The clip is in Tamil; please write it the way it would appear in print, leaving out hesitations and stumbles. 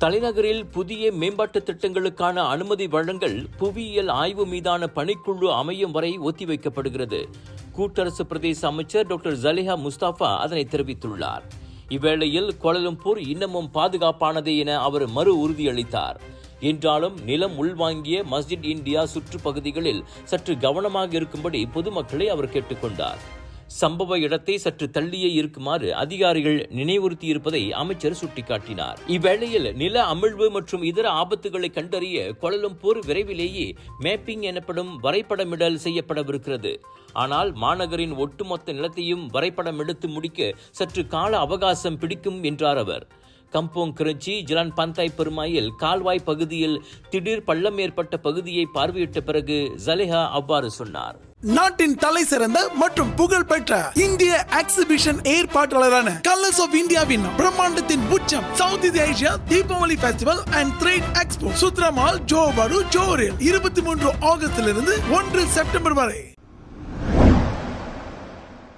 தலைநகரில் புதிய மேம்பாட்டு திட்டங்களுக்கான அனுமதி வழங்கல் புவியியல் ஆய்வு மீதான பணிக்குழு அமையும் வரை ஒத்திவைக்கப்படுகிறது. கூட்டரசு பிரதேச அமைச்சர் டாக்டர் ஜலிஹா முஸ்தாபா அதனை தெரிவித்துள்ளார். இவ்வேளையில் கோலாலம்பூர் இன்னமும் பாதுகாப்பானதே என அவர் மறு உறுதியளித்தார். என்றாலும் நிலம் உள்வாங்கிய மஸ்ஜித் இந்தியா சுற்றுப்பகுதிகளில் சற்று கவனமாக இருக்கும்படி பொதுமக்களை அவர் கேட்டுக்கொண்டார். சம்பவ இடத்தை சற்று தள்ளியே இருக்குமாறு அதிகாரிகள் நினைவுறுத்தியிருப்பதை அமைச்சர் சுட்டிக்காட்டினார். இவ்வேளையில் நில அமிழ்வு மற்றும் இதர ஆபத்துகளை கண்டறிய கோலாலம்பூர் விரைவிலேயே மேப்பிங் எனப்படும் வரைபடமிடல் செய்யப்படவிருக்கிறது. ஆனால் மாநகரின் ஒட்டுமொத்த நிலத்தையும் வரைபடம் எடுத்து முடிக்க சற்று கால அவகாசம் பிடிக்கும் என்றார் அவர். கம்போங் கிரச்சி ஜிலான் பந்தாய் பெருமாயில் கால்வாய் பகுதியில் திடீர் பள்ளம் ஏற்பட்ட பகுதியை பார்வையிட்ட பிறகு ஜலிஹா அவ்வாறு சொன்னார். நாட்டின் தலை சிறந்த மற்றும் புகழ்பெற்ற இந்திய எக்ஸிபிஷன் ஏற்பாட்டாளரான கலர்ஸ் ஆஃப் இந்தியாவின் பிரம்மாண்டத்தின் உச்சம் South Asia Deepavali festival and trade expo Sutera mall Johor Bahru ஜோஹரில் 23 ஆகஸ்டிலிருந்து 1 செப்டம்பர் வரை.